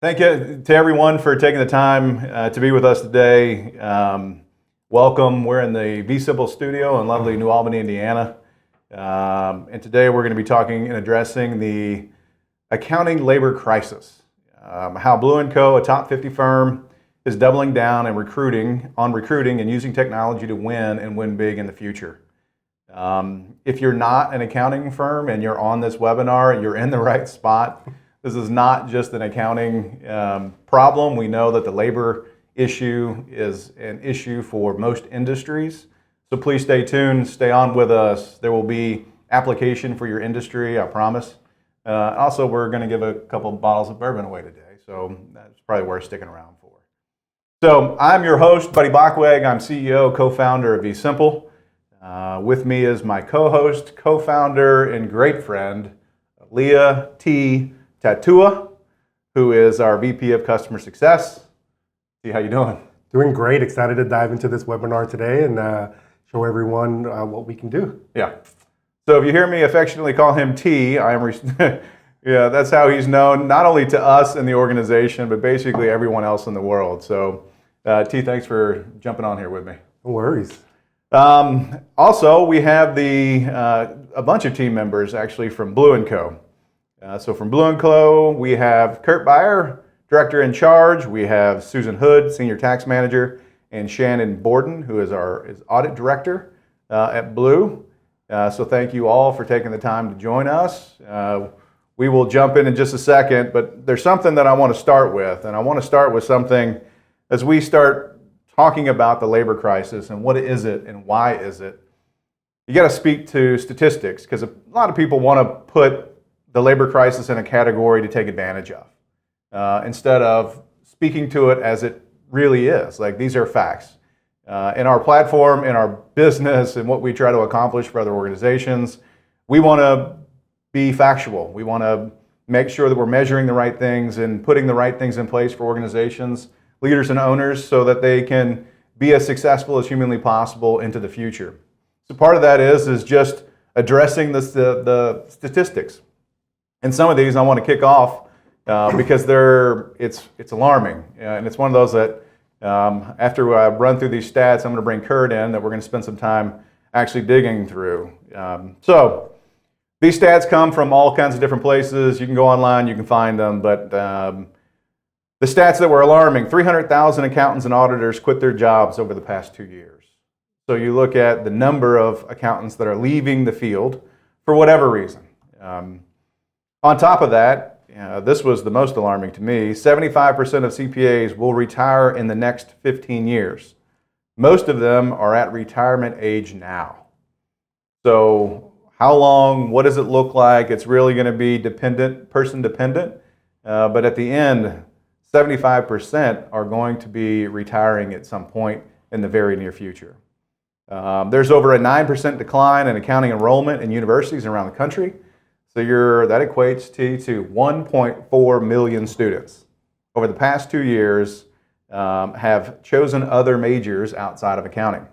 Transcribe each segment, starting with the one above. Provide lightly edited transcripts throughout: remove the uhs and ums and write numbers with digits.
Thank you to everyone for taking the time to be with us today. Welcome. We're in the Vsimple studio in lovely New Albany, Indiana. And today we're going to be talking and addressing the accounting labor crisis. How Blue & Co., a top 50 firm, is doubling down and recruiting and using technology to win and win big in the future. If you're not an accounting firm and you're on this webinar, you're in the right spot. This is not just an accounting problem. We know that the labor issue is an issue for most industries. So please stay tuned, stay on with us. There will be application for your industry, I promise. Also, we're going to give a couple bottles of bourbon away today, so that's probably worth sticking around for. So I'm your host, Buddy Bachweg. I'm CEO, co-founder of Vsimple. With me is my co-host, co-founder, and great friend, Leah T. Tatua, who is our VP of Customer Success. See, how you doing? Doing great. Excited to dive into this webinar today and show everyone what we can do. Yeah. So if you hear me affectionately call him T, yeah, that's how he's known, not only to us in the organization, but basically everyone else in the world. So T, thanks for jumping on here with me. No worries. Also, we have a bunch of team members actually from Blue & Co. So from Blue & Co., we have Kurt Beyer, Director in Charge. We have Susan Hood, Senior Tax Manager, and Shannon Borden, who is our Audit Director at Blue. So thank you all for taking the time to join us. We will jump in just a second, but there's something that I want to start with, and I want to start with something as we start talking about the labor crisis and what is it and why is it. You got to speak to statistics because a lot of people want to put the labor crisis in a category to take advantage of, instead of speaking to it as it really is. Like, these are facts. In our platform, in our business, and what we try to accomplish for other organizations, we want to be factual. We want to make sure that we're measuring the right things and putting the right things in place for organizations, leaders and owners, so that they can be as successful as humanly possible into the future. So part of that is just addressing the statistics. And some of these I want to kick off because it's alarming, and it's one of those that after I run through these stats, I'm going to bring Kurt in that we're going to spend some time actually digging through. So these stats come from all kinds of different places. You can go online, you can find them, but the stats that were alarming: 300,000 accountants and auditors quit their jobs over the past 2 years. So you look at the number of accountants that are leaving the field for whatever reason. On top of that, this was the most alarming to me, 75% of CPAs will retire in the next 15 years. Most of them are at retirement age now. So how long, what does it look like? It's really going to be person dependent, but at the end, 75% are going to be retiring at some point in the very near future. There's over a 9% decline in accounting enrollment in universities around the country. So that equates to 1.4 million students over the past 2 years have chosen other majors outside of accounting.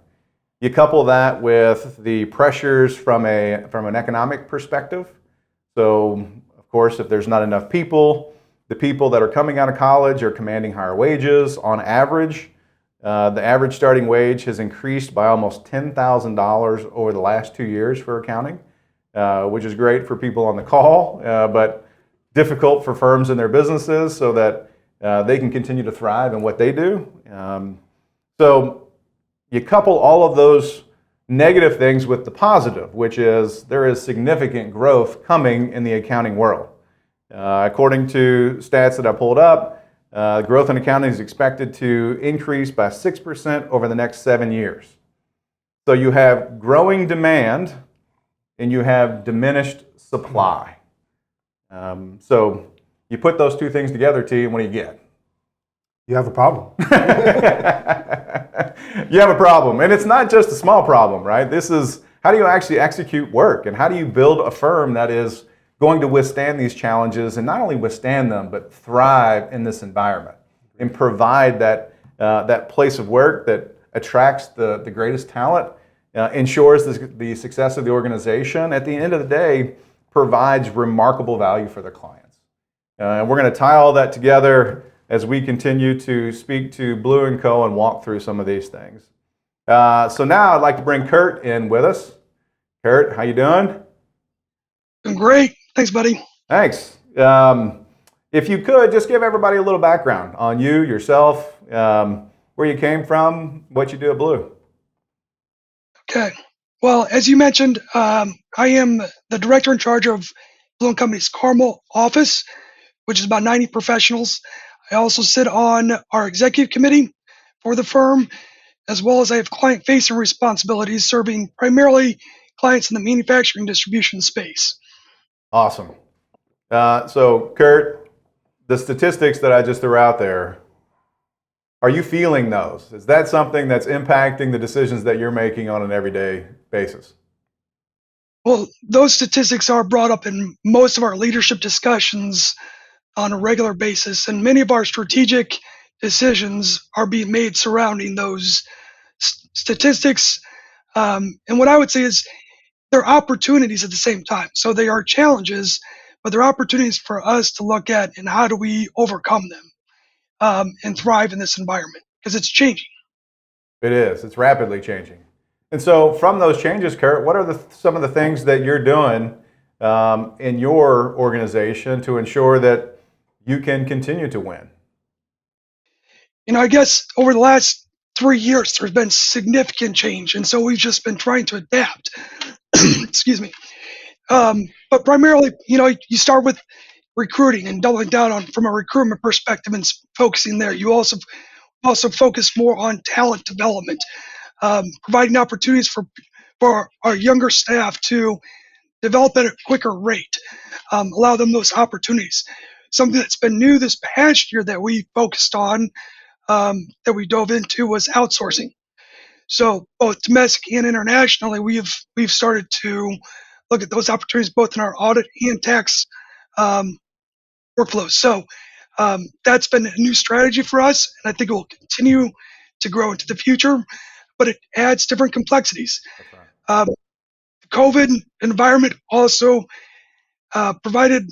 You couple that with the pressures from an economic perspective. So, of course, if there's not enough people, the people that are coming out of college are commanding higher wages. On average, the average starting wage has increased by almost $10,000 over the last 2 years for accounting. Which is great for people on the call, but difficult for firms and their businesses so that they can continue to thrive in what they do. So you couple all of those negative things with the positive, which is there is significant growth coming in the accounting world. According to stats that I pulled up, growth in accounting is expected to increase by 6% over the next 7 years. So you have growing demand and you have diminished supply. So you put those two things together, T, and what do you get? You have a problem. You have a problem. And it's not just a small problem, right? This is, how do you actually execute work? And how do you build a firm that is going to withstand these challenges, and not only withstand them, but thrive in this environment and provide that place of work that attracts the greatest talent, ensures the success of the organization, at the end of the day, provides remarkable value for their clients. And we're going to tie all that together as we continue to speak to Blue & Co. and walk through some of these things. So now I'd like to bring Kurt in with us. Kurt, how you doing? Doing great. Thanks, buddy. Thanks. If you could, just give everybody a little background on you, yourself, where you came from, what you do at Blue. Okay. Well, as you mentioned, I am the director in charge of Blue & Company's Carmel office, which is about 90 professionals. I also sit on our executive committee for the firm, as well as I have client-facing responsibilities serving primarily clients in the manufacturing distribution space. Awesome. So, Kurt, the statistics that I just threw out there, are you feeling those? Is that something that's impacting the decisions that you're making on an everyday basis? Well, those statistics are brought up in most of our leadership discussions on a regular basis, and many of our strategic decisions are being made surrounding those statistics. And what I would say is they're opportunities at the same time. So they are challenges, but they're opportunities for us to look at and how do we overcome them and thrive in this environment because it's changing. It is. It's rapidly changing. And so from those changes, Kurt, what are some of the things that you're doing in your organization to ensure that you can continue to win? I guess over the last 3 years, there's been significant change. And so we've just been trying to adapt. Excuse me. But primarily, you start with recruiting and doubling down on from a recruitment perspective and focusing there. You also focus more on talent development, providing opportunities for our younger staff to develop at a quicker rate, allow them those opportunities. Something that's been new this past year that we focused on, that we dove into, was outsourcing. So both domestic and internationally, we've started to look at those opportunities both in our audit and tax workflows. So that's been a new strategy for us, and I think it will continue to grow into the future. But it adds different complexities. The COVID environment also provided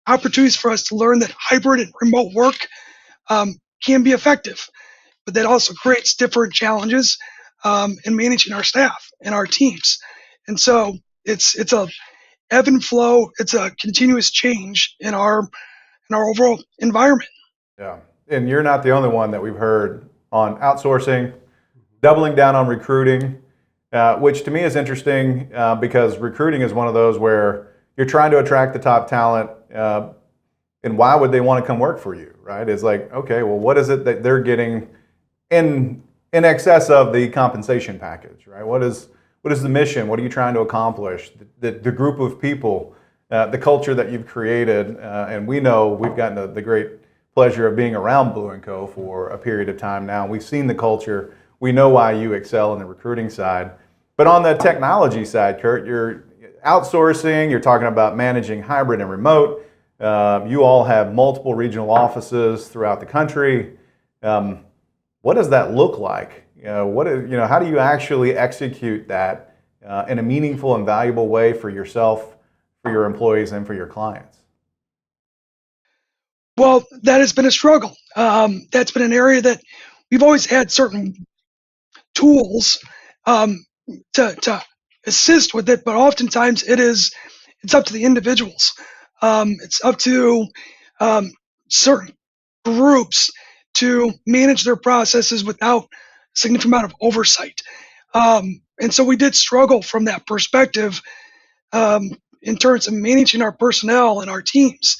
opportunities for us to learn that hybrid and remote work can be effective, but that also creates different challenges in managing our staff and our teams. And so it's a ebb and flow. It's a continuous change in our overall environment. Yeah, and you're not the only one that we've heard on outsourcing, doubling down on recruiting, which to me is interesting because recruiting is one of those where you're trying to attract the top talent, and why would they want to come work for you, right? It's like, okay, well, what is it that they're getting in excess of the compensation package, right? What is the mission? What are you trying to accomplish? The group of people, the culture that you've created, and we know we've gotten the great pleasure of being around Blue & Co. for a period of time now. We've seen the culture. We know why you excel in the recruiting side. But on the technology side, Kurt, you're outsourcing, you're talking about managing hybrid and remote. You all have multiple regional offices throughout the country. What does that look like? How do you actually execute that in a meaningful and valuable way for yourself, for your employees, and for your clients? Well, that has been a struggle. That's been an area that we've always had certain tools to assist with it, but oftentimes it's up to the individuals. It's up to certain groups to manage their processes without a significant amount of oversight. And so we did struggle from that perspective in terms of managing our personnel and our teams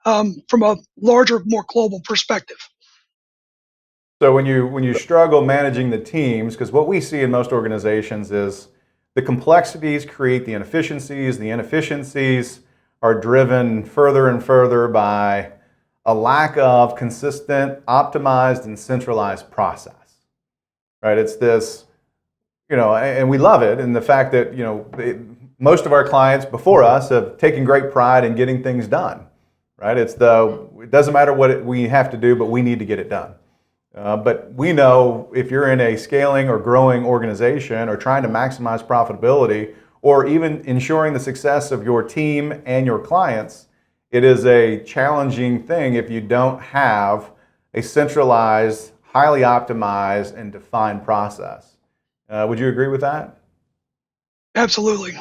from a larger, more global perspective. So when you struggle managing the teams, because what we see in most organizations is the complexities create the inefficiencies. The inefficiencies are driven further and further by a lack of consistent, optimized, and centralized process. Right? It's this, and we love it, and the fact that most of our clients before us have taken great pride in getting things done. Right? It doesn't matter what we have to do, but we need to get it done. But we know if you're in a scaling or growing organization or trying to maximize profitability or even ensuring the success of your team and your clients, it is a challenging thing if you don't have a centralized, highly optimized, and defined process. Would you agree with that? Absolutely.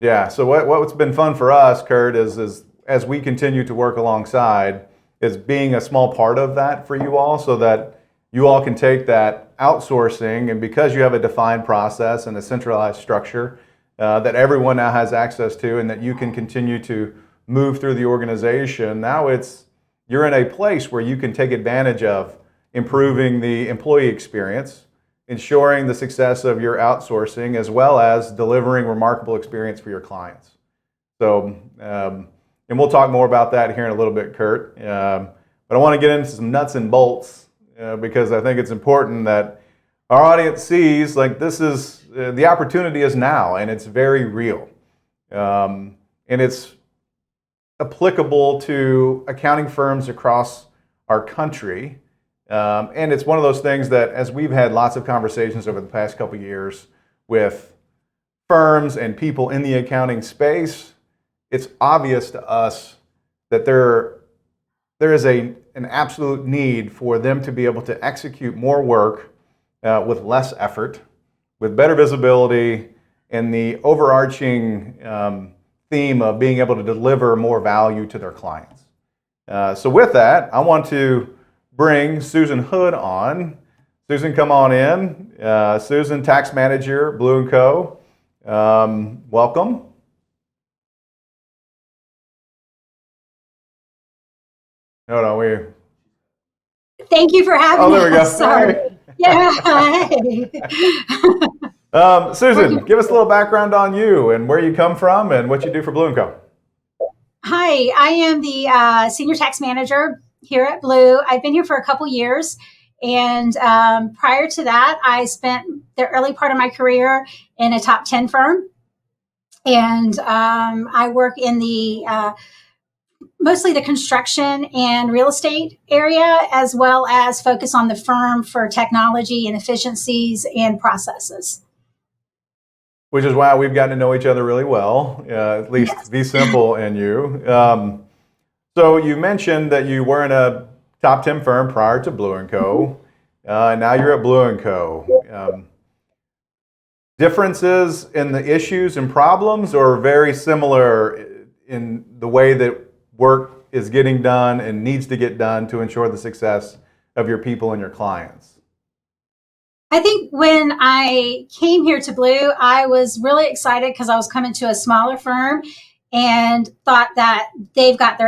Yeah. So what's been fun for us, Kurt, is as we continue to work alongside, is being a small part of that for you all, so that you all can take that outsourcing, and because you have a defined process and a centralized structure that everyone now has access to, and that you can continue to move through the organization. Now you're in a place where you can take advantage of improving the employee experience, ensuring the success of your outsourcing, as well as delivering remarkable experience for your clients. So, and we'll talk more about that here in a little bit, Kurt. But I want to get into some nuts and bolts because I think it's important that our audience sees, like, this is the opportunity is now, and it's very real, and it's applicable to accounting firms across our country. And it's one of those things that, as we've had lots of conversations over the past couple of years with firms and people in the accounting space, it's obvious to us that there is an absolute need for them to be able to execute more work with less effort, with better visibility, and the overarching theme of being able to deliver more value to their clients. So with that, I want to bring Susan Hood on. Susan, come on in. Susan, tax manager, Blue & Co. Welcome. No, we. Thank you for having us. Oh, there we go. Sorry. Yeah. Hi. Susan, give us a little background on you and where you come from and what you do for Blue & Co. Hi, I am the senior tax manager here at Blue. I've been here for a couple years. And prior to that, I spent the early part of my career in a top 10 firm. And I work in the mostly the construction and real estate area, as well as focus on the firm for technology and efficiencies and processes. Which is why we've gotten to know each other really well, at least Yes. Vsimple and you. So you mentioned that you were in a top 10 firm prior to Blue & Co. And now you're at Blue & Co. Differences in the issues and problems, or very similar in the way that work is getting done and needs to get done to ensure the success of your people and your clients? I think when I came here to Blue, I was really excited because I was coming to a smaller firm and thought that they've got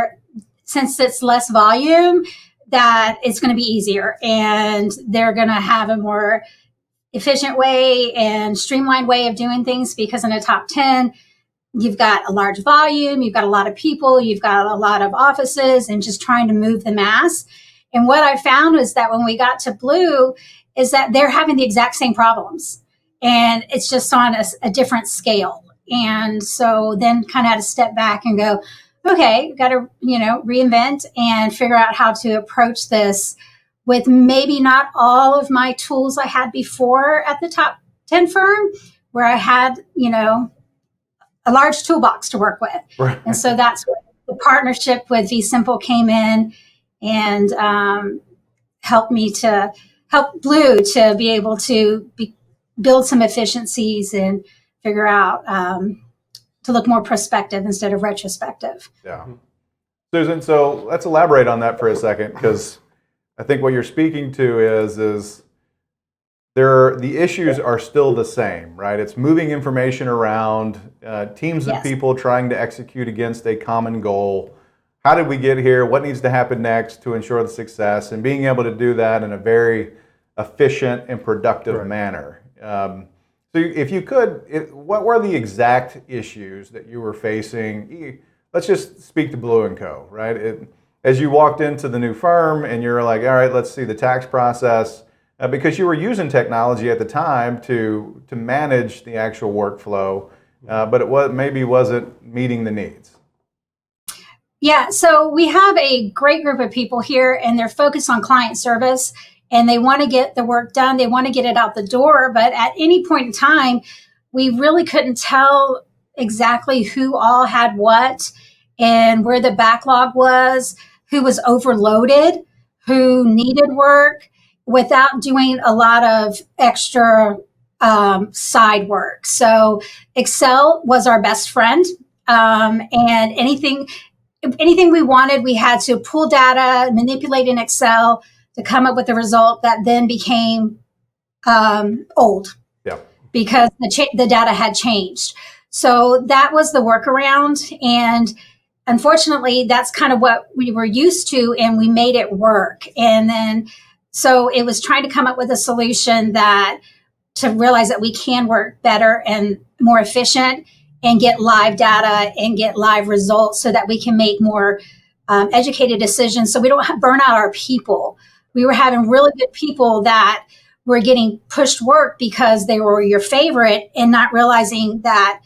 since it's less volume, that it's going to be easier and they're going to have a more efficient way and streamlined way of doing things, because in a top 10, you've got a large volume, you've got a lot of people, you've got a lot of offices, and just trying to move the mass. And what I found was that when we got to Blue is that they're having the exact same problems, and it's just on a different scale. And so then kind of had to step back and go, okay, got to, reinvent and figure out how to approach this with maybe not all of my tools I had before at the top 10 firm, where I had, a large toolbox to work with. Right. And so that's where the partnership with Vsimple came in and helped Blue to be able to build some efficiencies and figure out to look more prospective instead of retrospective. Yeah. Susan, so let's elaborate on that for a second, because I think what you're speaking to is the issues are still the same, right? It's moving information around, teams of Yes. people trying to execute against a common goal. How did we get here? What needs to happen next to ensure the success? And being able to do that in a very efficient and productive manner. So if you could, what were the exact issues that you were facing? Let's just speak to Blue & Co., right? As you walked into the new firm and you're like, all right, let's see the tax process, because you were using technology at the time to manage the actual workflow, but it wasn't meeting the needs. Yeah, so we have a great group of people here, and they're focused on client service, and they want to get the work done. They want to get it out the door, but at any point in time, we really couldn't tell exactly who all had what. and where the backlog was, who was overloaded, who needed work without doing a lot of extra side work. So Excel was our best friend. And anything we wanted, we had to pull data, manipulate in Excel to come up with a result that then became old Yeah. because the data had changed. So that was the workaround. And unfortunately, that's kind of what we were used to, and we made it work. And then, so it was trying to come up with a solution that to realize that we can work better and more efficient and get live data and get live results so that we can make more educated decisions so we don't burn out our people. We were having really good people that were getting pushed work because they were your favorite and not realizing that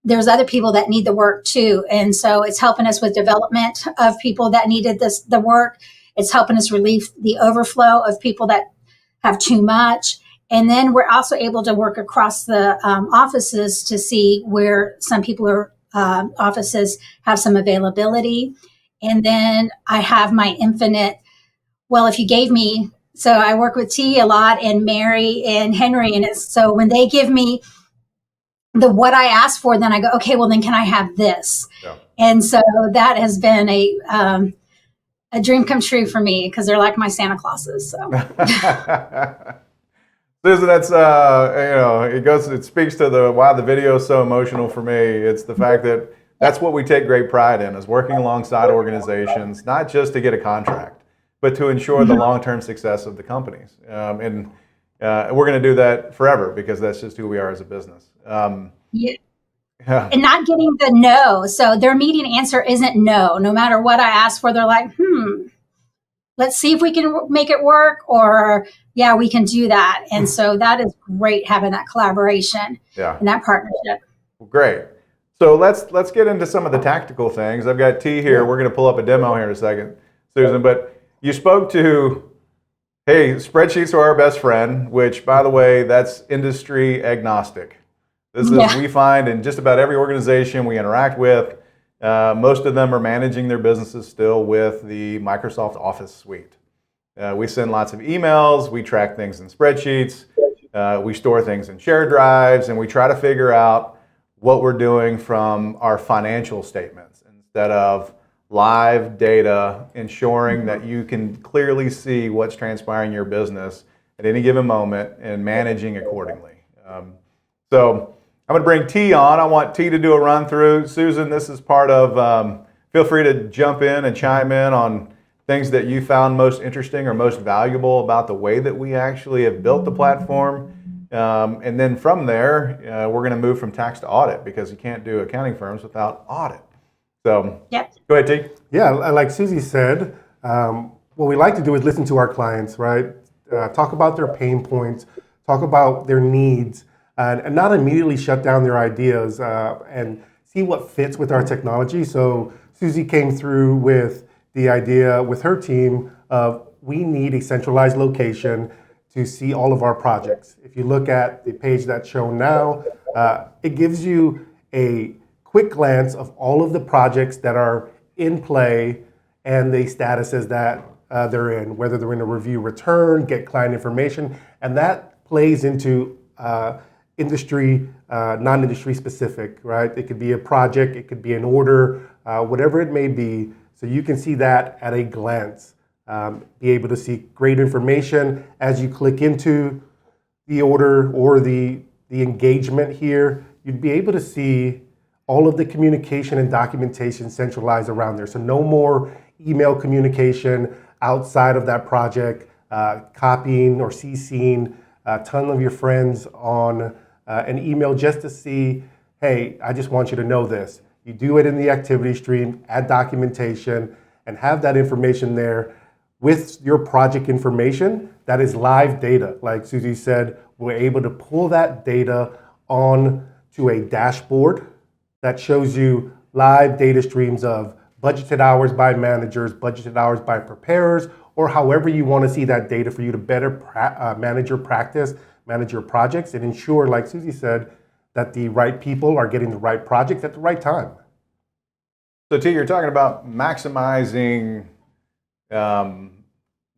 there's other people that need the work too. And so it's helping us with development of people that needed the work. It's helping us relieve the overflow of people that have too much. And then we're also able to work across the offices to see where some people are offices have some availability. And then I have my infinite, well, if you gave me, so I work with T a lot and Mary and Henry. And it's so when they give me what I asked for, then I go, okay, well then can I have this? Yeah. And so that has been a dream come true for me because they're like my Santa Clauses. So. Susan, that's it speaks to why the video is so emotional for me. It's the fact that that's what we take great pride in, is working alongside organizations, not just to get a contract, but to ensure the long-term success of the companies. And we're going to do that forever because that's just who we are as a business. Yeah. And not getting the no. So their immediate answer isn't no. No matter what I ask for, they're like, let's see if we can make it work, or yeah, we can do that. And so that is great having that collaboration and that partnership. Well, great. So let's get into some of the tactical things. I've got T here. We're going to pull up a demo here in a second, Susan. But you spoke to, hey, spreadsheets are our best friend, which, by the way, that's industry agnostic. This is we find in just about every organization we interact with. Most of them are managing their businesses still with the Microsoft Office suite. We send lots of emails, we track things in spreadsheets, we store things in shared drives, and we try to figure out what we're doing from our financial statements instead of live data, ensuring that you can clearly see what's transpiring in your business at any given moment and managing accordingly. So I'm going to bring T on. I want T to do a run through. Susan, this is part of, feel free to jump in and chime in on things that you found most interesting or most valuable about the way that we actually have built the platform. And then from there, we're going to move from tax to audit because you can't do accounting firms without audit. So go ahead, T. Yeah, like Susie said, what we like to do is listen to our clients, right? Talk about their pain points, talk about their needs, and not immediately shut down their ideas and see what fits with our technology. So Susie came through with the idea with her team of we need a centralized location to see all of our projects. If you look at the page that's shown now, it gives you a quick glance of all of the projects that are in play and the statuses that they're in, whether they're in a review return, get client information, and that plays into industry, non-industry specific, right? It could be a project, it could be an order, whatever it may be. So you can see that at a glance, be able to see great information as you click into the order or the engagement here. You'd be able to see all of the communication and documentation centralized around there. So no more email communication outside of that project, copying or CCing a ton of your friends on an email just to see, hey, I just want you to know this. You do it in the activity stream, add documentation, and have that information there with your project information. That is live data. Like Susie said, we're able to pull that data on to a dashboard that shows you live data streams of budgeted hours by managers, budgeted hours by preparers, or however you want to see that data for you to better manage your practice, manage your projects, and ensure, like Susie said, that the right people are getting the right projects at the right time. So T, you're talking about maximizing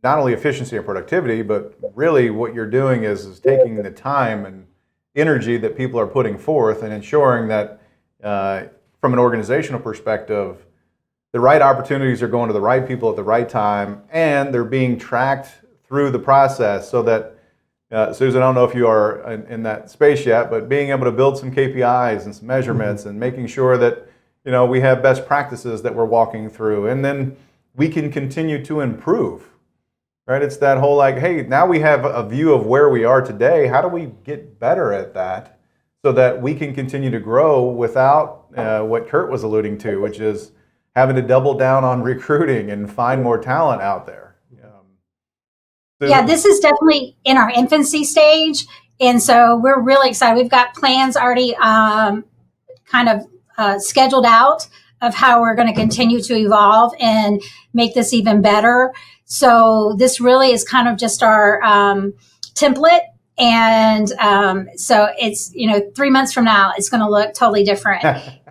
not only efficiency and productivity, but really what you're doing is taking the time and energy that people are putting forth and ensuring that from an organizational perspective, the right opportunities are going to the right people at the right time, and they're being tracked through the process so that, Susan, I don't know if you are in that space yet, but being able to build some KPIs and some measurements and making sure that we have best practices that we're walking through, and then we can continue to improve. Right? It's that whole like, hey, now we have a view of where we are today. How do we get better at that so that we can continue to grow without what Kurt was alluding to, which is having to double down on recruiting and find more talent out there. Yeah, this is definitely in our infancy stage. And so we're really excited. We've got plans already kind of scheduled out of how we're going to continue to evolve and make this even better. So this really is kind of just our template. And so it's, 3 months from now, it's going to look totally different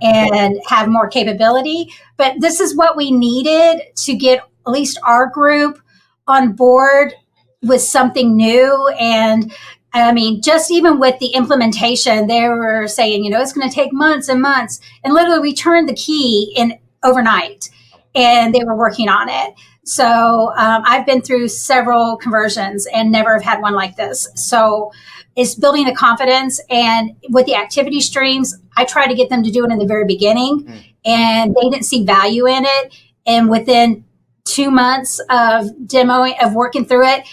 and have more capability. But this is what we needed to get at least our group on board with something new. And I mean, just even with the implementation, they were saying, it's going to take months and months. And literally we turned the key in overnight and they were working on it. So I've been through several conversions and never have had one like this. So it's building the confidence. And with the activity streams, I tried to get them to do it in the very beginning and they didn't see value in it. And within 2 months of demoing, of working through it,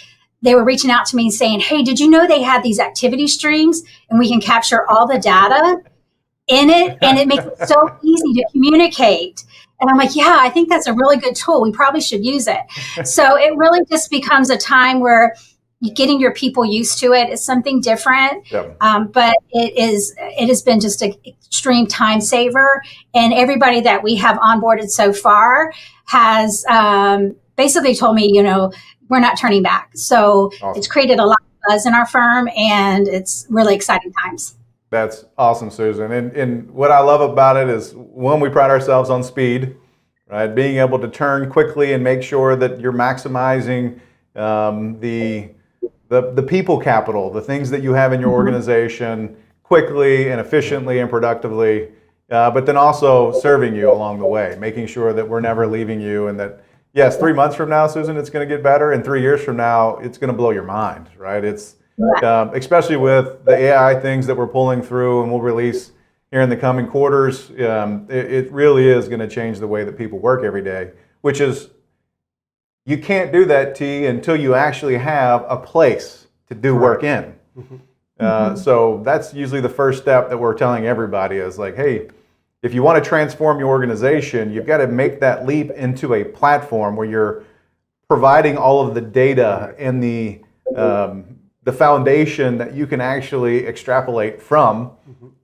they were reaching out to me and saying, hey, did you know they had these activity streams and we can capture all the data in it? And it makes it so easy to communicate. And I'm like, yeah, I think that's a really good tool. We probably should use it. So it really just becomes a time where getting your people used to it is something different. Yep. But it has been just an extreme time saver. And everybody that we have onboarded so far has basically told me, we're not turning back. So Awesome. It's created a lot of buzz in our firm and it's really exciting times. That's awesome, Susan. And what I love about it is, one, we pride ourselves on speed, right? Being able to turn quickly and make sure that you're maximizing the people capital, the things that you have in your organization quickly and efficiently and productively, but then also serving you along the way, making sure that we're never leaving you, and that, yes, 3 months from now, Susan, it's going to get better, and 3 years from now, it's going to blow your mind, right? It's especially with the AI things that we're pulling through and we'll release here in the coming quarters, it really is going to change the way that people work every day, which is, you can't do that, T, until you actually have a place to do work in. So that's usually the first step that we're telling everybody is like, hey, if you want to transform your organization, you've got to make that leap into a platform where you're providing all of the data and the foundation that you can actually extrapolate from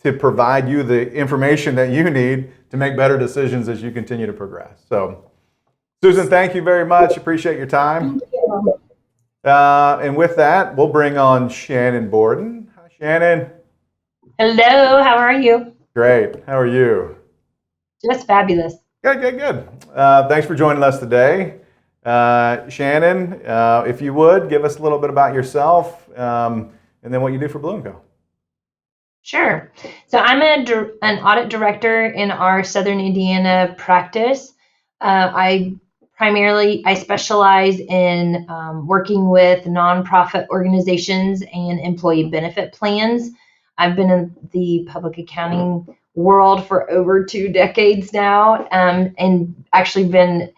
to provide you the information that you need to make better decisions as you continue to progress. So, Susan, thank you very much. Appreciate your time. Thank you. And with that, we'll bring on Shannon Borden. Hi, Shannon. Hello, how are you? Great. How are you? Just fabulous. Good. Thanks for joining us today. Shannon, if you would, give us a little bit about yourself and then what you do for Blue & Co. Sure. So I'm an audit director in our Southern Indiana practice. I specialize in working with nonprofit organizations and employee benefit plans. I've been in the public accounting world for over 2 decades now, and actually been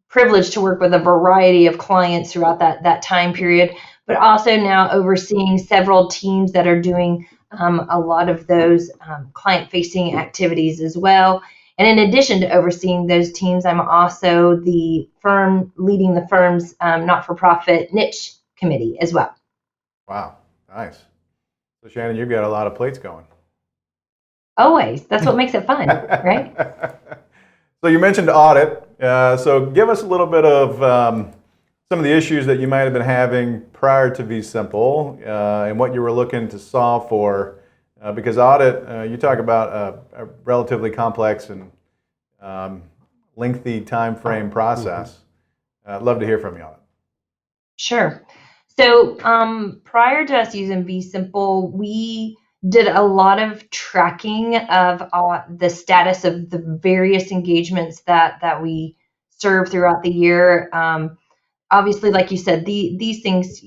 privileged to work with a variety of clients throughout that time period, but also now overseeing several teams that are doing a lot of those client-facing activities as well. And in addition to overseeing those teams, I'm also leading the firm's not-for-profit niche committee as well. Wow, nice. So Shannon, you've got a lot of plates going. Always. That's what makes it fun, right? So you mentioned audit. So give us a little bit of some of the issues that you might have been having prior to Vsimple and what you were looking to solve for. Because audit, you talk about a relatively complex and lengthy time frame process. I'd love to hear from you on it. Sure. So prior to us using Vsimple, we did a lot of tracking of the status of the various engagements that we serve throughout the year. Obviously, like you said, these things,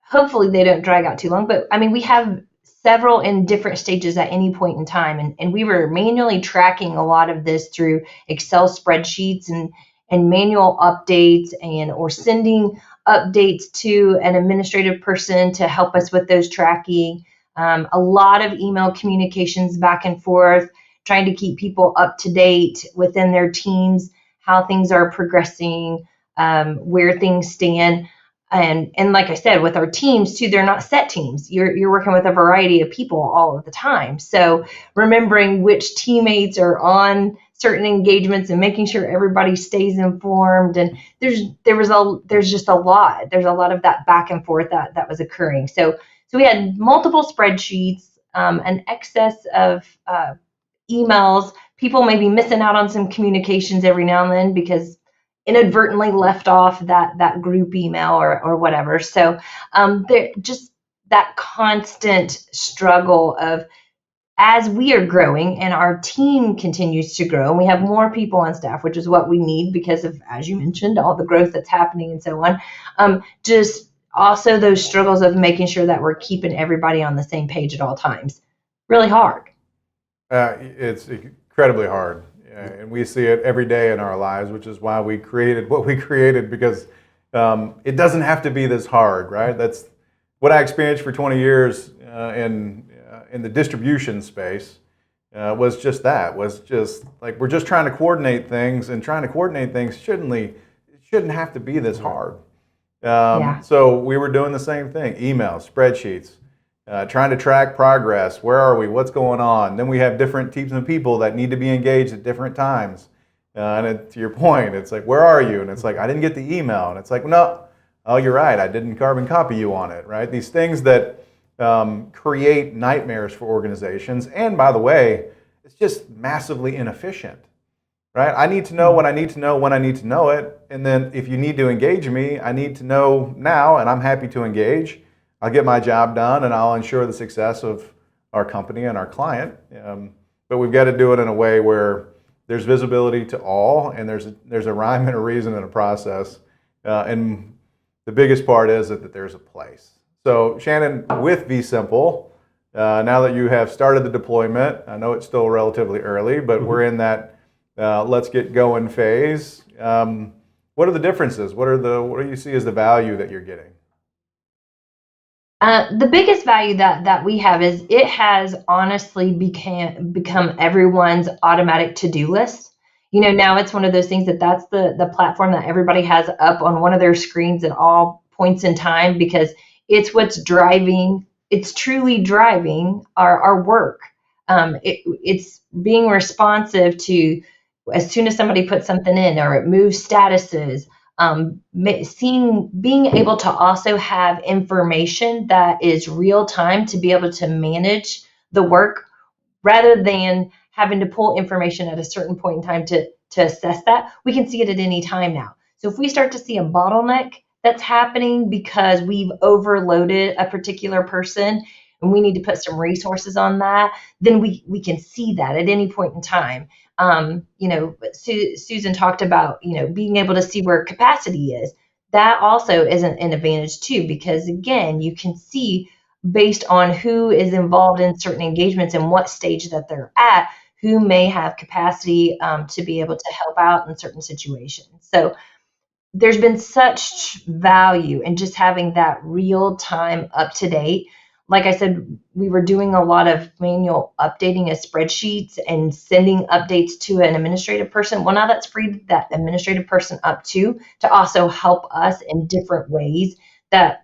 hopefully they don't drag out too long. But I mean, we have several in different stages at any point in time, and we were manually tracking a lot of this through Excel spreadsheets and manual updates or sending updates to an administrative person to help us with those tracking. A lot of email communications back and forth, trying to keep people up to date within their teams, how things are progressing, where things stand. And like I said, with our teams too, they're not set teams. You're working with a variety of people all of the time. So remembering which teammates are on certain engagements and making sure everybody stays informed. And there's just a lot. There's a lot of that back and forth that was occurring. So we had multiple spreadsheets, an excess of emails. People may be missing out on some communications every now and then because inadvertently left off that group email or whatever. So there just that constant struggle of, as we are growing and our team continues to grow and we have more people on staff, which is what we need because of, as you mentioned, all the growth that's happening and so on, just also those struggles of making sure that we're keeping everybody on the same page at all times. Really hard. It's incredibly hard. And we see it every day in our lives, which is why we created what we created, because it doesn't have to be this hard, right? That's what I experienced for 20 years in the distribution space. Was just like we're just trying to coordinate things, and trying to coordinate things shouldn't have to be this hard. So we were doing the same thing: emails, spreadsheets. Trying to track progress. Where are we? What's going on? Then we have different teams of people that need to be engaged at different times. To your point, it's like, where are you? And it's like, I didn't get the email. And it's like, no, oh, you're right. I didn't carbon copy you on it, right? These things that create nightmares for organizations. And by the way, it's just massively inefficient, right? I need to know what I need to know when I need to know it. And then if you need to engage me, I need to know now, and I'm happy to engage. I'll get my job done, and I'll ensure the success of our company and our client. But we've got to do it in a way where there's visibility to all, and there's a rhyme and a reason and a process. And the biggest part is that there's a place. So Shannon, with Vsimple, now that you have started the deployment, I know it's still relatively early, but we're in that let's get going phase. What are the differences? What do you see as the value that you're getting? The biggest value that we have is it has honestly become everyone's automatic to-do list. Now it's one of those things that's the platform that everybody has up on one of their screens at all points in time, because it's it's truly driving our work. It's being responsive to, as soon as somebody puts something in or it moves statuses, being able to also have information that is real time to be able to manage the work, rather than having to pull information at a certain point in time to assess that. We can see it at any time now. So if we start to see a bottleneck that's happening because we've overloaded a particular person and we need to put some resources on that, then we can see that at any point in time. Susan talked about, being able to see where capacity is. That also is an advantage too, because again, you can see based on who is involved in certain engagements and what stage that they're at, who may have capacity to be able to help out in certain situations. So there's been such value in just having that real time up to date. Like I said, we were doing a lot of manual updating of spreadsheets and sending updates to an administrative person. Well, now that's freed that administrative person up to also help us in different ways that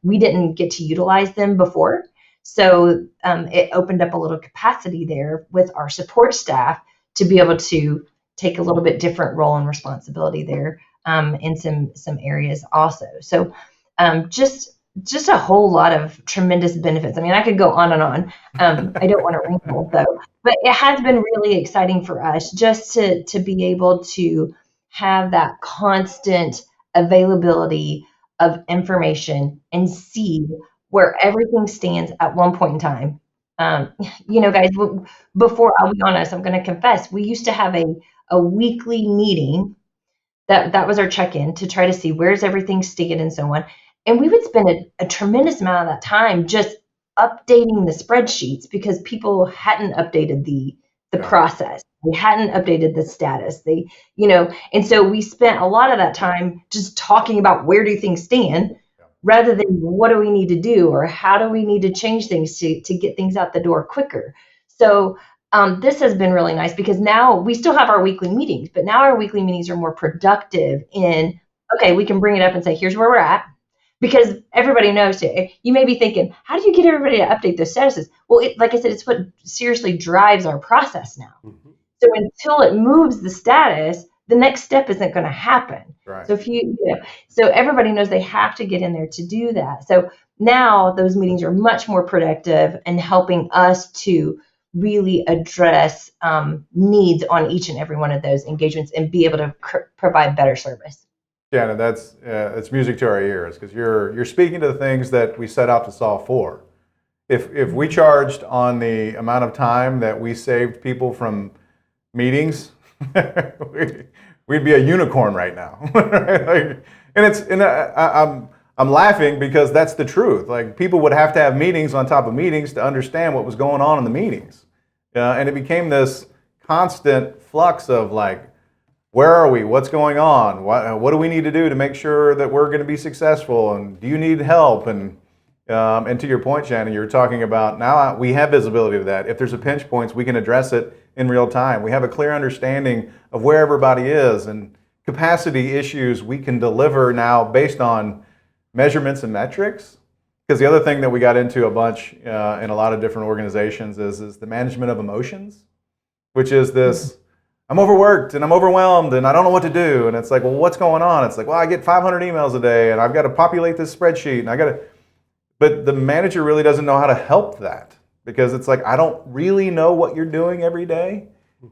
we didn't get to utilize them before. So it opened up a little capacity there with our support staff to be able to take a little bit different role and responsibility there in some areas also. So just just a whole lot of tremendous benefits. I mean, I could go on and on. I don't want to wrinkle though, but it has been really exciting for us just to be able to have that constant availability of information and see where everything stands at one point in time. Guys, before, I'll be honest, I'm going to confess, we used to have a weekly meeting that was our check-in to try to see where's everything stand and so on. And we would spend a tremendous amount of that time just updating the spreadsheets because people hadn't updated the Yeah. process. They hadn't updated the status. And so we spent a lot of that time just talking about where do things stand rather than what do we need to do or how do we need to change things to get things out the door quicker. So this has been really nice because now we still have our weekly meetings, but now our weekly meetings are more productive in, okay, we can bring it up and say, here's where we're at. Because everybody knows it. You may be thinking, how do you get everybody to update their statuses? Well, like I said, it's what seriously drives our process now. Mm-hmm. So until it moves the status, the next step isn't going to happen. Right. So so everybody knows they have to get in there to do that. So now those meetings are much more productive and helping us to really address needs on each and every one of those engagements and be able to provide better service. Yeah, and it's music to our ears because you're speaking to the things that we set out to solve for. If we charged on the amount of time that we saved people from meetings, we'd be a unicorn right now. I'm laughing because that's the truth. Like people would have to have meetings on top of meetings to understand what was going on in the meetings, and it became this constant flux of like, where are we? What's going on? What do we need to do to make sure that we're going to be successful? And do you need help? And to your point, Shannon, you were talking about now we have visibility to that. If there's a pinch points, we can address it in real time. We have a clear understanding of where everybody is and capacity issues we can deliver now based on measurements and metrics. Because the other thing that we got into a bunch in a lot of different organizations is the management of emotions, which is this. I'm overworked and I'm overwhelmed and I don't know what to do. And it's like, well, what's going on? It's like, well, I get 500 emails a day and I've got to populate this spreadsheet and but the manager really doesn't know how to help that because it's like, I don't really know what you're doing every day.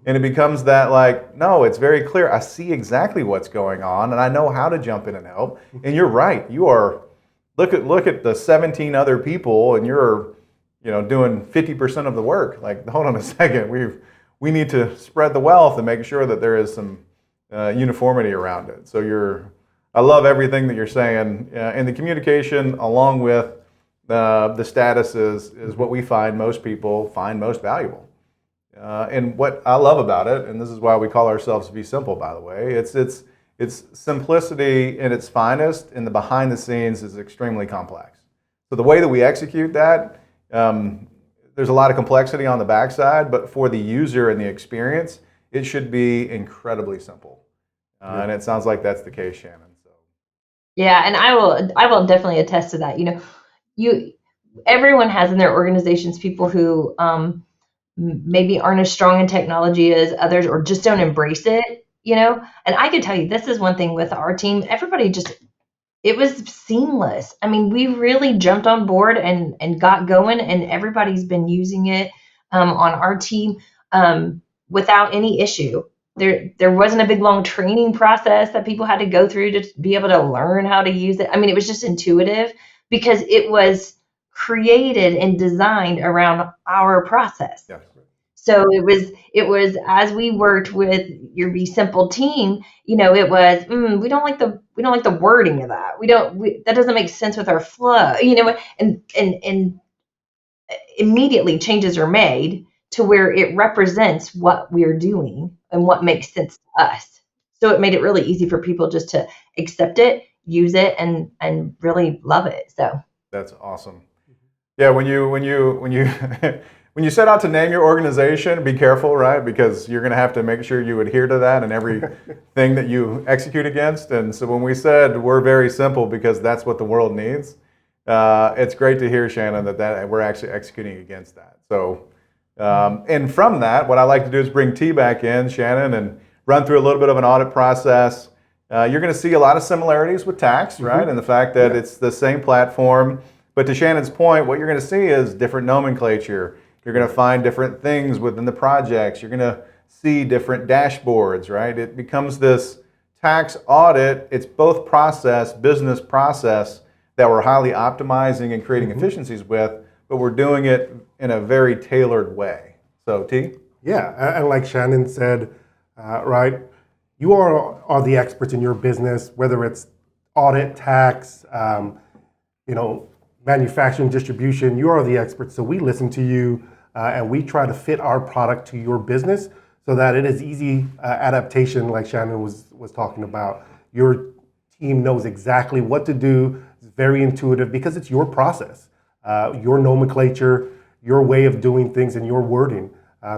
And it becomes that like, no, it's very clear. I see exactly what's going on and I know how to jump in and help. And you're right. You are, look at the 17 other people and you're, doing 50% of the work. Like, hold on a second. We need to spread the wealth and make sure that there is some uniformity around it. So I love everything that you're saying. And the communication along with the status is what we find most people find most valuable. And what I love about it, and this is why we call ourselves Vsimple, by the way, it's simplicity in its finest, and the behind the scenes is extremely complex. So the way that we execute that, there's a lot of complexity on the backside, but for the user and the experience, it should be incredibly simple. And it sounds like that's the case, Shannon. So. Yeah, and I will definitely attest to that. Everyone has in their organizations people who maybe aren't as strong in technology as others or just don't embrace it, And I can tell you, this is one thing with our team. Everybody it was seamless. I mean, we really jumped on board and got going, and everybody's been using it on our team without any issue. There wasn't a big long training process that people had to go through to be able to learn how to use it. I mean, it was just intuitive because it was created and designed around our process. Yeah. So it was as we worked with your Vsimple team, it was we don't like the wording of that. That doesn't make sense with our flow, and immediately changes are made to where it represents what we're doing and what makes sense to us. So it made it really easy for people just to accept it, use it, and really love it. So that's awesome. Yeah, when you when you set out to name your organization, be careful, right? Because you're going to have to make sure you adhere to that in everything that you execute against. And so when we said we're very simple because that's what the world needs, it's great to hear, Shannon, that we're actually executing against that. So, and from that, what I like to do is bring T back in, Shannon, and run through a little bit of an audit process. You're going to see a lot of similarities with tax, right? And the fact that it's the same platform. But to Shannon's point, what you're going to see is different nomenclature. You're going to find different things within the projects. You're going to see different dashboards, right? It becomes this tax audit. It's both business process that we're highly optimizing and creating efficiencies with, but we're doing it in a very tailored way. So, T? Yeah, and like Shannon said, right, you are the experts in your business, whether it's audit, tax, manufacturing, distribution, you are the experts. So we listen to you and we try to fit our product to your business so that it is easy adaptation, like Shannon was talking about. Your team knows exactly what to do. It's very intuitive because it's your process, your nomenclature, your way of doing things, and your wording.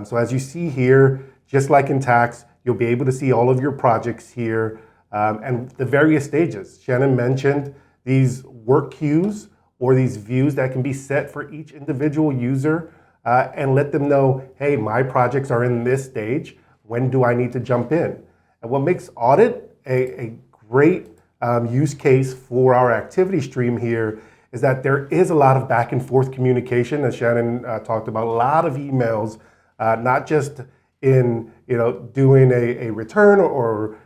So as you see here, just like in tax, you'll be able to see all of your projects here and the various stages. Shannon mentioned these work queues or these views that can be set for each individual user and let them know, hey, my projects are in this stage. When do I need to jump in? And what makes audit a great use case for our activity stream here is that there is a lot of back and forth communication, as Shannon talked about, a lot of emails, not just in doing a return or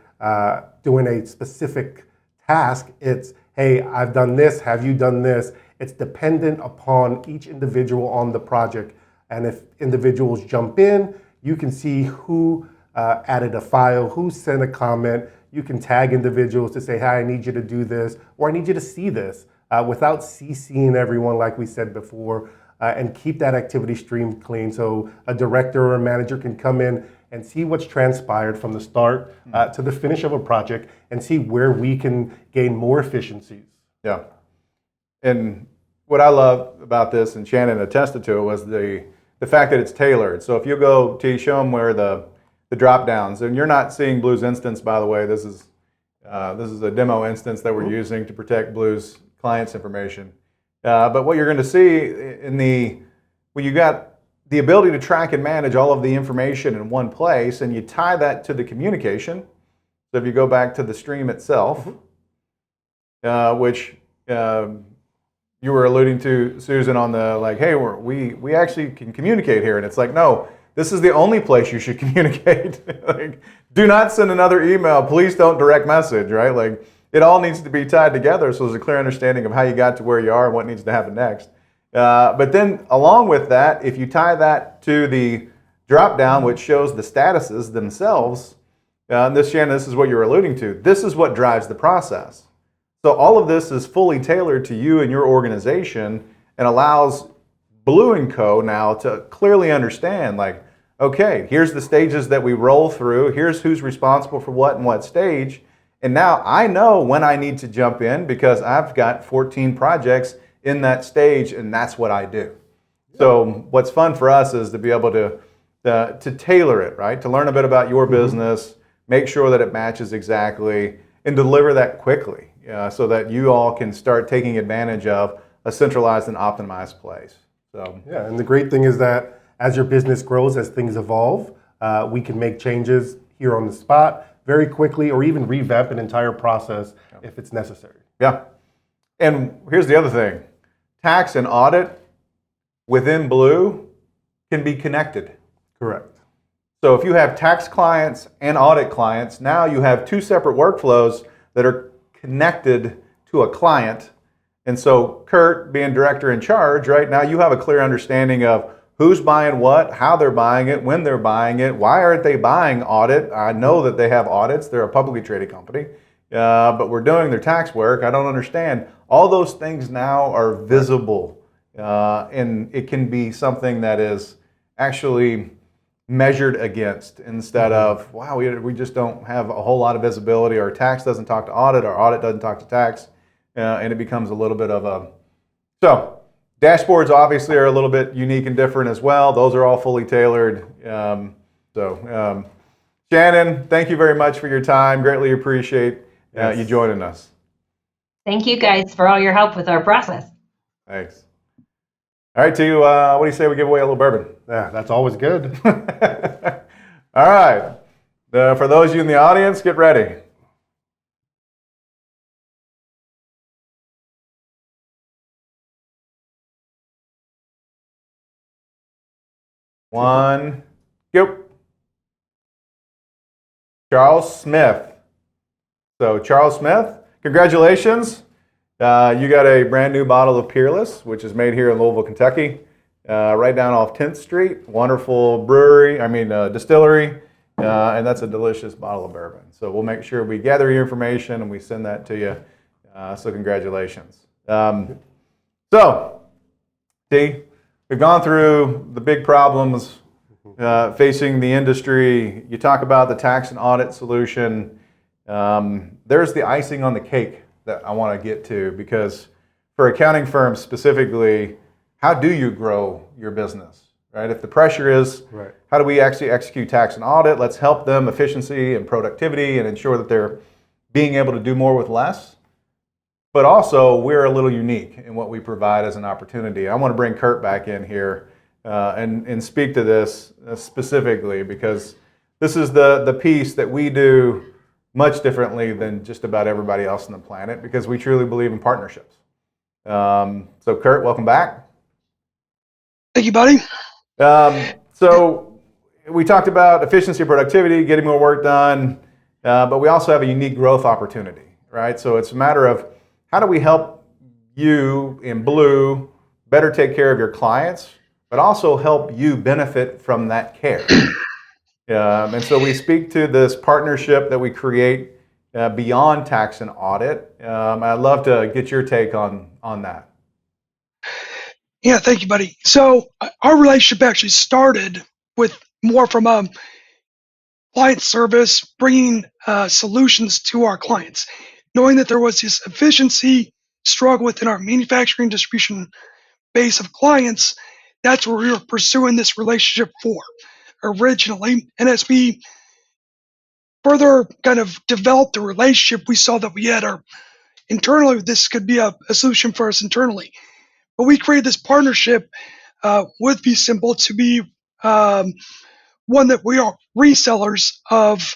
doing a specific task. It's, hey, I've done this, have you done this? It's dependent upon each individual on the project. And if individuals jump in, you can see who added a file, who sent a comment. You can tag individuals to say, hey, I need you to do this, or I need you to see this without CCing everyone like we said before, and keep that activity stream clean so a director or a manager can come in and see what's transpired from the start to the finish of a project and see where we can gain more efficiencies. Yeah. And what I love about this, and Shannon attested to it, was the fact that it's tailored. So if you go to show them where the drop downs, and you're not seeing Blue's instance, by the way, this is a demo instance that we're using to protect Blue's clients' information. But what you're going to see when you got the ability to track and manage all of the information in one place, and you tie that to the communication. So if you go back to the stream itself, which you were alluding to, Susan, on the like, hey, we actually can communicate here, and it's like, no, this is the only place you should communicate. Like, do not send another email. Please don't direct message, right? Like, it all needs to be tied together so there's a clear understanding of how you got to where you are and what needs to happen next. But then along with that, if you tie that to the drop down, which shows the statuses themselves, Shannon, this is what you're alluding to. This is what drives the process. So all of this is fully tailored to you and your organization and allows Blue & Co. now to clearly understand, like, okay, here's the stages that we roll through. Here's who's responsible for what and what stage. And now I know when I need to jump in because I've got 14 projects in that stage, and that's what I do. So what's fun for us is to be able to tailor it, right? To learn a bit about your business, make sure that it matches exactly, and deliver that quickly so that you all can start taking advantage of a centralized and optimized place. So yeah, and the great thing is that as your business grows, as things evolve, we can make changes here on the spot very quickly, or even revamp an entire process if it's necessary. Yeah. And here's the other thing. Tax and audit within Blue can be connected. Correct. So if you have tax clients and audit clients, now you have two separate workflows that are connected to a client. And so Kurt, being director in charge, right now you have a clear understanding of who's buying what, how they're buying it, when they're buying it, why aren't they buying audit? I know that they have audits. They're a publicly traded company, but we're doing their tax work. I don't understand. All those things now are visible, and it can be something that is actually measured against instead of, wow, we just don't have a whole lot of visibility. Our tax doesn't talk to audit. Our audit doesn't talk to tax, and it becomes a little bit of a... So dashboards obviously are a little bit unique and different as well. Those are all fully tailored. Shannon, thank you very much for your time. Greatly appreciate you joining us. Thank you guys for all your help with our process. Thanks. All right, T, what do you say we give away a little bourbon? Yeah, that's always good. All right. For those of you in the audience, get ready. 1, go. Charles Smith. So Charles Smith, congratulations. You got a brand new bottle of Peerless, which is made here in Louisville, Kentucky, right down off 10th Street. Wonderful distillery, and that's a delicious bottle of bourbon. So we'll make sure we gather your information and we send that to you. So congratulations. So, T, we've gone through the big problems facing the industry. You talk about the tax and audit solution. There's the icing on the cake that I want to get to, because for accounting firms specifically, how do you grow your business, right? If the pressure is, Right. how do we actually execute tax and audit? Let's help them efficiency and productivity and ensure that they're being able to do more with less. But also, we're a little unique in what we provide as an opportunity. I want to bring Kurt back in here and speak to this specifically, because this is the piece that we do much differently than just about everybody else on the planet, because we truly believe in partnerships. So Kurt, welcome back. Thank you, buddy. So we talked about efficiency, productivity, getting more work done, but we also have a unique growth opportunity, right? So it's a matter of how do we help you in Blue better take care of your clients, but also help you benefit from that care. And so we speak to this partnership that we create beyond tax and audit. I'd love to get your take on that. Yeah, thank you, buddy. So our relationship actually started with more from a client service, bringing solutions to our clients, knowing that there was this efficiency struggle within our manufacturing distribution base of clients. That's where we were pursuing this relationship for originally. And as we further kind of developed the relationship, we saw that we had internally, this could be a solution for us internally. But we created this partnership with Vsimple to be one that we are resellers of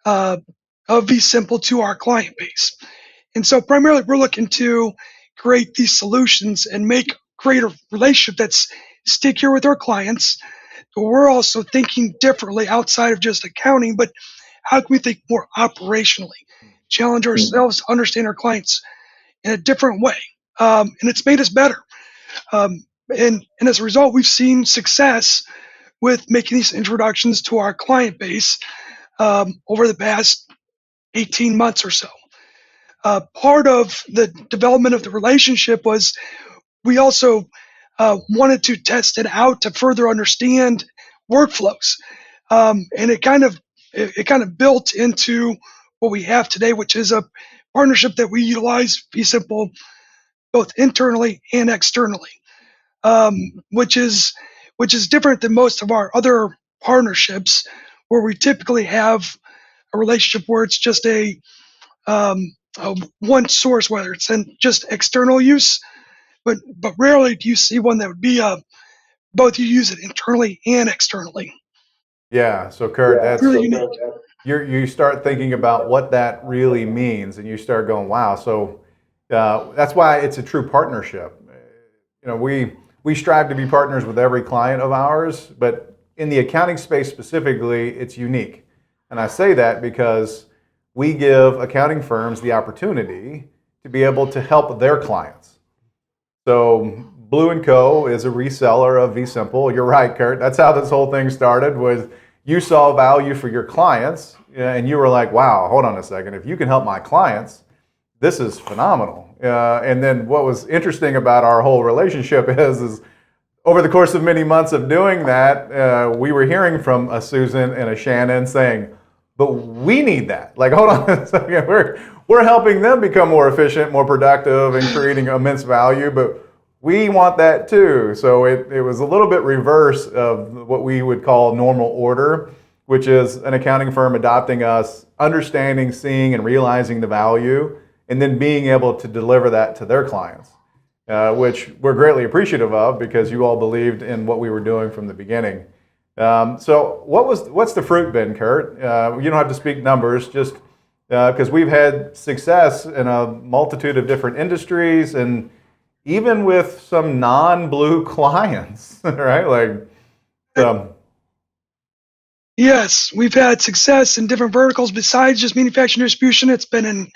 Vsimple to our client base. And so primarily we're looking to create these solutions and create a relationship that's stickier with our clients. But we're also thinking differently outside of just accounting, but how can we think more operationally, challenge ourselves to understand our clients in a different way? And it's made us better. And as a result, we've seen success with making these introductions to our client base over the past 18 months or so. Part of the development of the relationship was we also wanted to test it out to further understand workflows, and it kind of built into what we have today, which is a partnership that we utilize Vsimple both internally and externally, which is different than most of our other partnerships, where we typically have a relationship where it's just a one source, whether it's in just external use, but rarely do you see one that would be both you use it internally and externally. Yeah, so Kurt, that's Really unique. you start thinking about what that really means, and you start going, wow. So that's why it's a true partnership. You know, we strive to be partners with every client of ours, but in the accounting space specifically, it's unique. And I say that because we give accounting firms the opportunity to be able to help their clients. So Blue & Co. is a reseller of Vsimple. You're right, Kurt. That's how this whole thing started, was you saw value for your clients, and you were like, wow, hold on a second. If you can help my clients, this is phenomenal. And then what was interesting about our whole relationship is over the course of many months of doing that, we were hearing from a Susan and a Shannon saying, but we need that. Like, hold on a second. We're helping them become more efficient, more productive, and creating immense value, but we want that too. So it was a little bit reverse of what we would call normal order, which is an accounting firm adopting us, understanding, seeing, and realizing the value, and then being able to deliver that to their clients, which we're greatly appreciative of because you all believed in what we were doing from the beginning. So what's the fruit been, Kurt? You don't have to speak numbers, just because we've had success in a multitude of different industries and even with some non-Blue clients, right? Like So, Yes, we've had success in different verticals besides just manufacturing distribution. It's been in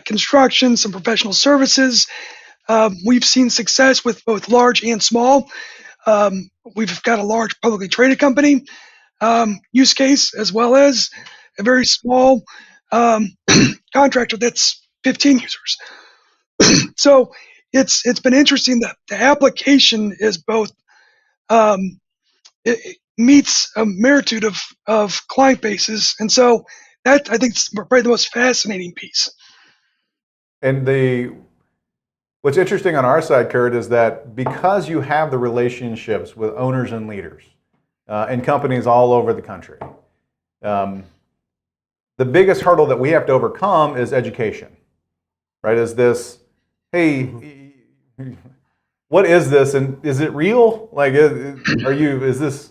construction, some professional services. We've seen success with both large and small. We've got a large publicly traded company use case, as well as a very small um, contractor that's 15 users. So it's been interesting that the application is both it meets a multitude of client bases, and so that I think is probably the most fascinating piece. and what's interesting on our side, Kurt, is that because you have the relationships with owners and leaders in companies all over the country, the biggest hurdle that we have to overcome is education, right? Is this, hey, what is this, and is it real? Like, is this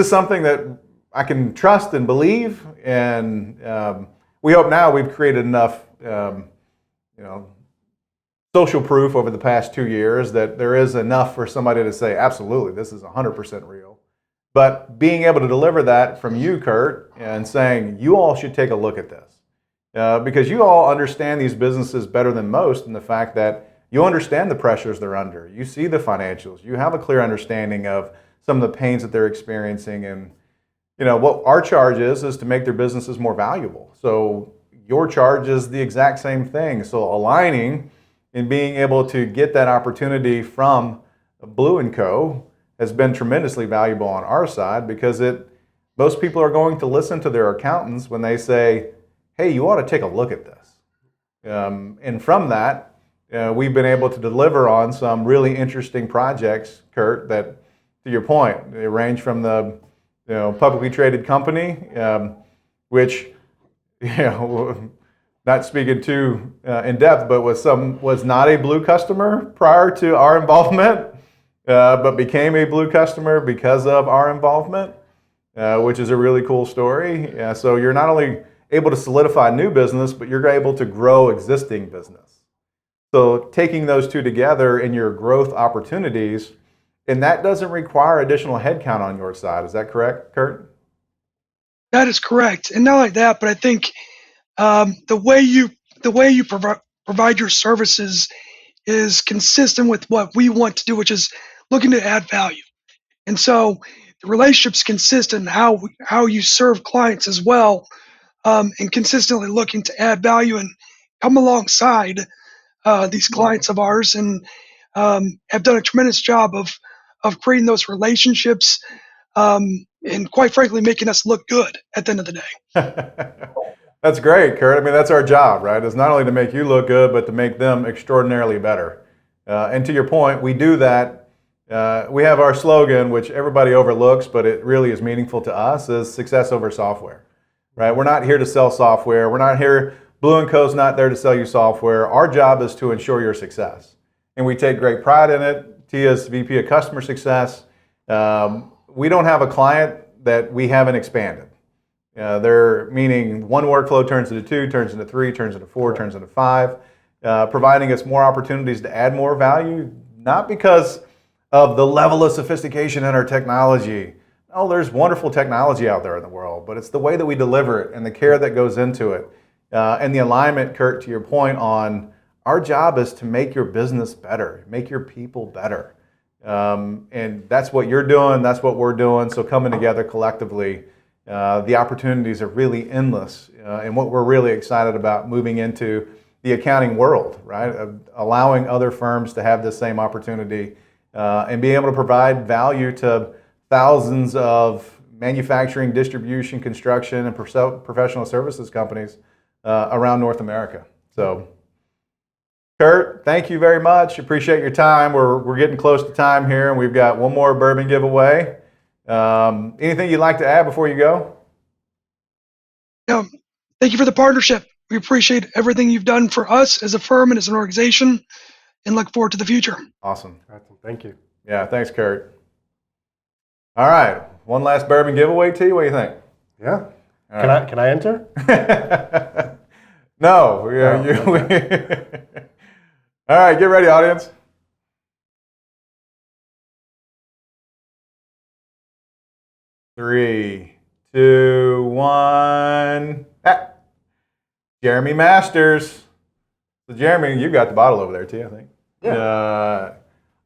something that I can trust and believe? And we hope now we've created enough, social proof over the past 2 years that there is enough for somebody to say, absolutely, this is 100% real. But being able to deliver that from you, Kurt, and saying, you all should take a look at this. Because you all understand these businesses better than most in the fact that you understand the pressures they're under. You see the financials. You have a clear understanding of some of the pains that they're experiencing. And what our charge is to make their businesses more valuable. So your charge is the exact same thing. So aligning and being able to get that opportunity from Blue & Co. has been tremendously valuable on our side, because most people are going to listen to their accountants when they say, hey, you ought to take a look at this. And from that, we've been able to deliver on some really interesting projects, Kurt, that, to your point, they range from the publicly traded company, which, not speaking too in depth, but was not a Blue customer prior to our involvement, but became a Blue customer because of our involvement, which is a really cool story. So you're not only able to solidify new business, but you're able to grow existing business. So taking those two together in your growth opportunities, and that doesn't require additional headcount on your side. Is that correct, Kurt? That is correct, and not like that, but I think the way you provide your services is consistent with what we want to do, which is looking to add value. And so the relationship's consistent in how you serve clients as well, and consistently looking to add value and come alongside these clients of ours, and have done a tremendous job of creating those relationships, and quite frankly making us look good at the end of the day. That's great, Kurt. I mean, that's our job, right? It's not only to make you look good, but to make them extraordinarily better. And to your point, we do that. We have our slogan, which everybody overlooks, but it really is meaningful to us, is success over software, right? We're not here to sell software. We're not here, Blue & Co's not there to sell you software. Our job is to ensure your success. And we take great pride in it. Tia's VP of Customer Success. We don't have a client that we haven't expanded. They're meaning one workflow turns into 2, turns into 3, turns into 4, turns into 5, providing us more opportunities to add more value, not because of the level of sophistication in our technology. No, there's wonderful technology out there in the world, but it's the way that we deliver it and the care that goes into it. And the alignment, Kurt, to your point on our job is to make your business better, make your people better. And that's what you're doing, that's what we're doing. So coming together collectively, the opportunities are really endless. And what we're really excited about moving into the accounting world, right? Allowing other firms to have the same opportunity and being able to provide value to thousands of manufacturing, distribution, construction, and professional services companies around North America. So, Kurt, thank you very much. Appreciate your time. We're getting close to time here, and we've got one more bourbon giveaway. Anything you'd like to add before you go? No, thank you for the partnership. We appreciate everything you've done for us as a firm and as an organization, and look forward to the future. Awesome. Thank you. Yeah, thanks, Kurt. All right, one last bourbon giveaway to you. What do you think? Yeah. All Can I enter? No. All right, get ready, audience. 3, 2, 1. Ah. Jeremy Masters. So Jeremy, you got the bottle over there too, I think. Yeah.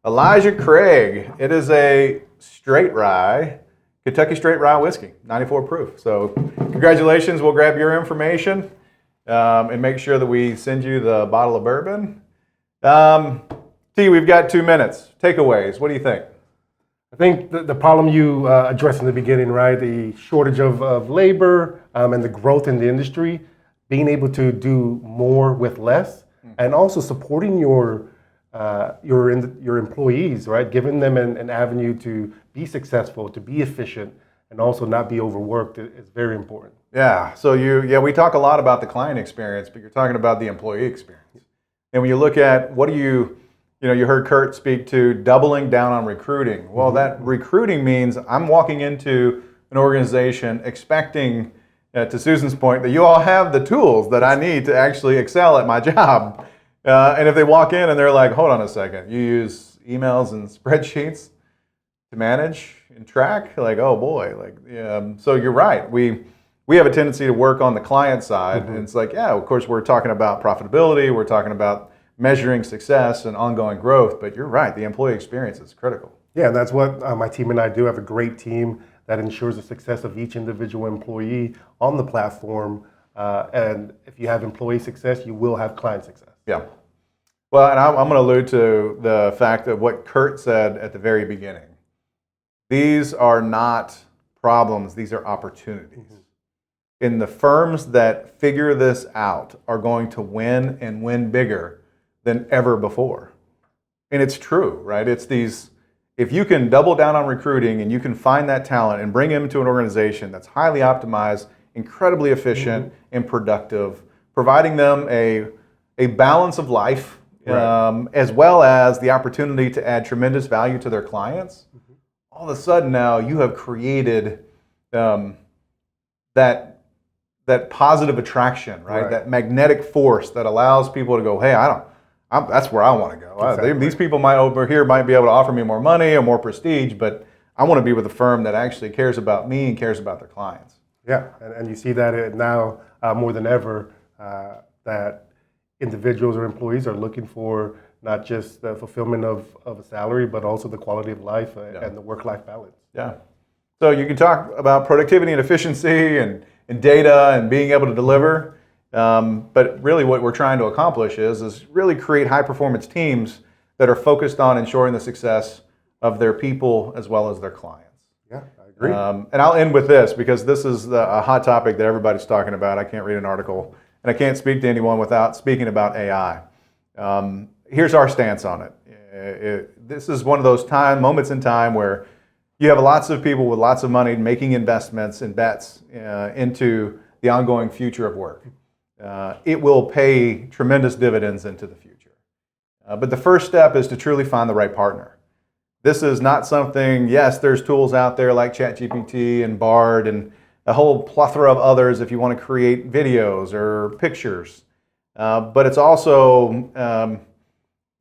Elijah Craig. It is a straight rye, Kentucky straight rye whiskey, 94 proof. So congratulations. We'll grab your information and make sure that we send you the bottle of bourbon. T, we've got 2 minutes. Takeaways. What do you think? I think the problem you addressed in the beginning, right? The shortage of labor and the growth in the industry, being able to do more with less, and also supporting your employees, right? Giving them an avenue to be successful, to be efficient, and also not be overworked is very important. Yeah. So we talk a lot about the client experience, but you're talking about the employee experience. And when you look at what do you heard Kurt speak to doubling down on recruiting. Well, that recruiting means I'm walking into an organization expecting, to Susan's point, that you all have the tools that I need to actually excel at my job. And if they walk in and they're like, hold on a second, you use emails and spreadsheets to manage and track? Like, oh boy. So you're right. We have a tendency to work on the client side. And it's like, yeah, of course, we're talking about profitability. We're talking about measuring success and ongoing growth. But you're right. The employee experience is critical. Yeah, and that's what my team and I do. I have a great team that ensures the success of each individual employee on the platform. And if you have employee success, you will have client success. Yeah. Well, and I'm going to allude to the fact of what Kurt said at the very beginning. These are not problems, these are opportunities. And the firms that figure this out are going to win and win bigger than ever before. And it's true, right? It's these, if you can double down on recruiting and you can find that talent and bring them to an organization that's highly optimized, incredibly efficient and productive, providing them a balance of life, right, as well as the opportunity to add tremendous value to their clients, all of a sudden now you have created that positive attraction, right? That magnetic force that allows people to go, hey, that's where I want to go. Exactly. These people might be able to offer me more money or more prestige, but I want to be with a firm that actually cares about me and cares about their clients. Yeah, and you see that now more than ever, that individuals or employees are looking for not just the fulfillment of a salary, but also the quality of life and the work-life balance. Yeah. So you can talk about productivity and efficiency and data and being able to deliver, but really what we're trying to accomplish is really create high-performance teams that are focused on ensuring the success of their people as well as their clients. Yeah, I agree. And I'll end with this because this is a hot topic that everybody's talking about. I can't read an article and I can't speak to anyone without speaking about AI. Here's our stance on it. This is one of those moments in time where you have lots of people with lots of money making investments and bets into the ongoing future of work. It will pay tremendous dividends into the future. But the first step is to truly find the right partner. This is not something, yes, there's tools out there like ChatGPT and Bard and a whole plethora of others if you want to create videos or pictures. But it's also,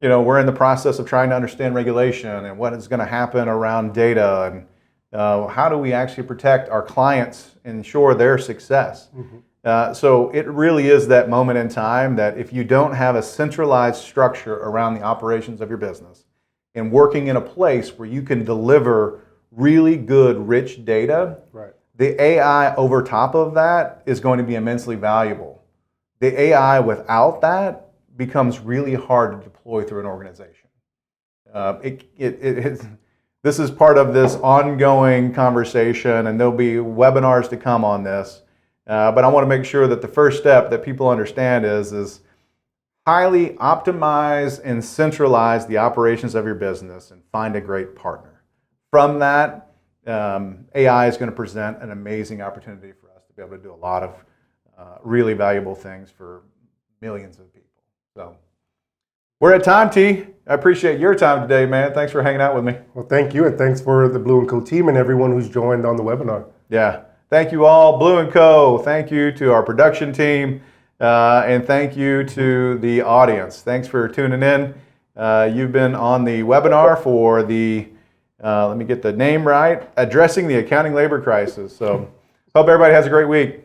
we're in the process of trying to understand regulation and what is going to happen around data and how do we actually protect our clients and ensure their success. So it really is that moment in time that if you don't have a centralized structure around the operations of your business and working in a place where you can deliver really good, rich data, Right. the AI over top of that is going to be immensely valuable. The AI without that becomes really hard to deploy through an organization. This is part of this ongoing conversation, and there'll be webinars to come on this. But I want to make sure that the first step that people understand is highly optimize and centralize the operations of your business and find a great partner. From that, AI is going to present an amazing opportunity for us to be able to do a lot of really valuable things for millions of people. So we're at time, T. I appreciate your time today, man. Thanks for hanging out with me. Well, thank you, and thanks for the Blue & Co team and everyone who's joined on the webinar. Yeah. Thank you all, Blue & Co. Thank you to our production team, and thank you to the audience. Thanks for tuning in. You've been on the webinar for the let me get the name right, Addressing the Accounting Labor Crisis. So hope everybody has a great week.